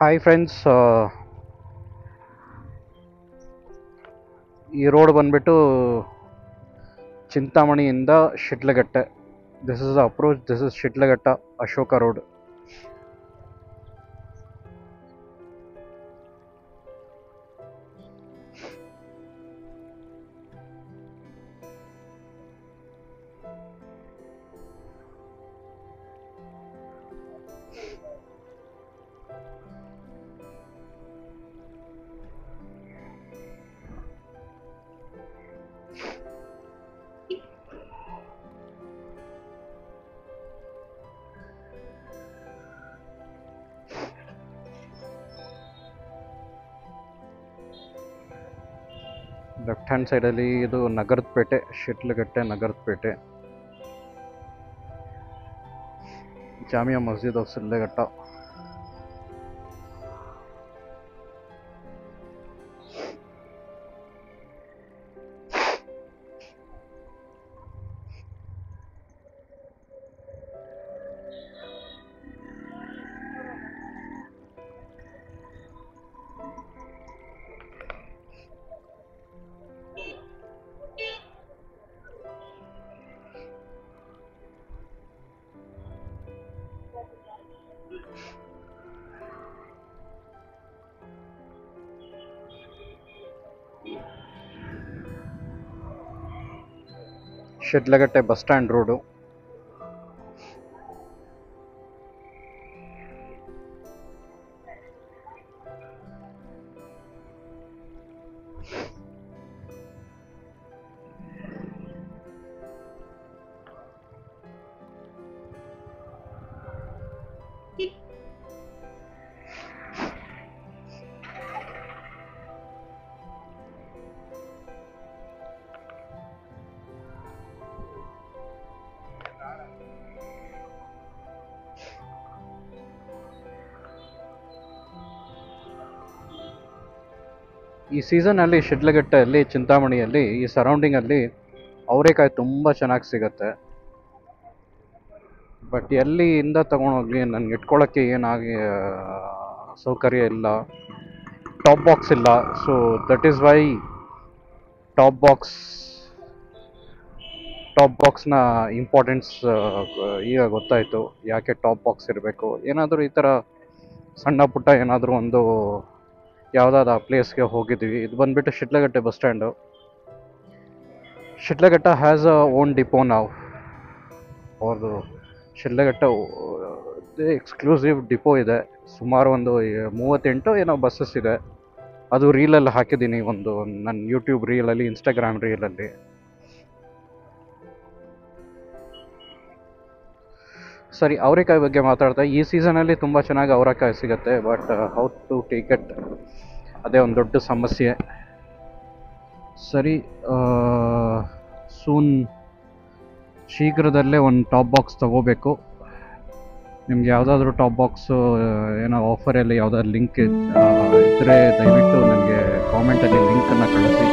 Hi friends, ಈ road ಬಂದ್ಬಿಟ್ಟು ಚಿಂತಾಮಣಿಯಿಂದ Sidlaghatta. This is the approach. This is Sidlaghatta Ashoka road. Left hand ಸೈಡಲ್ಲಿ ಇದು ನಗರದ ಪೇಟೆ, ಶಿಡ್ಲಘಟ್ಟೆ ನಗರದ ಪೇಟೆ. ಜಾಮಿಯಾ ಮಸ್ಜಿದ್ ಆಫ್ ಶಿಡ್ಲಘಟ್ಟ. ಶಿಡ್ಲಘಟ್ಟೆ ಬಸ್ ಸ್ಟ್ಯಾಂಡ್ ರೋಡು. ಈ ಸೀಸನಲ್ಲಿ ಶಿಡ್ಲಘಟ್ಟೆಯಲ್ಲಿ, ಚಿಂತಾಮಣಿಯಲ್ಲಿ, ಈ ಸರೌಂಡಿಂಗಲ್ಲಿ ಅವರೆಕಾಯಿ ತುಂಬ ಚೆನ್ನಾಗಿ ಸಿಗತ್ತೆ. ಬಟ್ ಎಲ್ಲಿಂದ ತೊಗೊಂಡೋಗ್ಲಿ, ನನಗೆ ಇಟ್ಕೊಳ್ಳೋಕ್ಕೆ ಏನಾಗಿ ಸೌಕರ್ಯ ಇಲ್ಲ, ಟಾಪ್ ಬಾಕ್ಸ್ ಇಲ್ಲ. So that is why top ಬಾಕ್ಸ್ನ ಇಂಪಾರ್ಟೆನ್ಸ್ ಈಗ ಗೊತ್ತಾಯಿತು. ಯಾಕೆ ಟಾಪ್ ಬಾಕ್ಸ್ ಇರಬೇಕು. ಏನಾದರೂ ಈ ಥರ ಸಣ್ಣ ಪುಟ್ಟ ಏನಾದರೂ ಒಂದು ಯಾವುದಾದ ಪ್ಲೇಸ್ಗೆ ಹೋಗಿದ್ದೀವಿ. ಇದು ಬಂದುಬಿಟ್ಟು ಶಿಡ್ಲಘಟ್ಟೆ bus stand. Sidlaghatta has a own depot ನಾವು. ಅವ್ರದ್ದು ಶಿಡ್ಲಘಟ್ಟ ಎಕ್ಸ್ಕ್ಲೂಸಿವ್ ಡಿಪೋ ಇದೆ. ಸುಮಾರು ಒಂದು 38 ಏನೋ ಬಸ್ಸಸ್ ಇದೆ. ಅದು ರೀಲಲ್ಲಿ ಹಾಕಿದ್ದೀನಿ, ಒಂದು ನನ್ನ ಯೂಟ್ಯೂಬ್ ರೀಲಲ್ಲಿ, ಇನ್ಸ್ಟಾಗ್ರಾಮ್ ರೀಲಲ್ಲಿ. ಸರಿ, ಅವರೆಕಾಯಿ ಬಗ್ಗೆ ಮಾತಾಡ್ತಾ, ಈ ಸೀಸನಲ್ಲಿ ತುಂಬ ಚೆನ್ನಾಗಿ ಅವರೆಕಾಯಿ ಸಿಗುತ್ತೆ. But how to take it, ಅದೇ ಒಂದು ದೊಡ್ಡ ಸಮಸ್ಯೆ. ಸರಿ, ಶೀಘ್ರದಲ್ಲೇ ಒಂದು ಟಾಪ್ ಬಾಕ್ಸ್ ತೊಗೋಬೇಕು. ನಿಮ್ಗೆ ಯಾವುದಾದ್ರೂ ಟಾಪ್ ಬಾಕ್ಸು ಏನೋ ಆಫರಲ್ಲಿ ಯಾವುದಾದ್ರು ಲಿಂಕ್ ಇದ್ದರೆ ದಯವಿಟ್ಟು ನನಗೆ ಕಾಮೆಂಟಲ್ಲಿ ಲಿಂಕನ್ನು ಕಳಿಸಿ.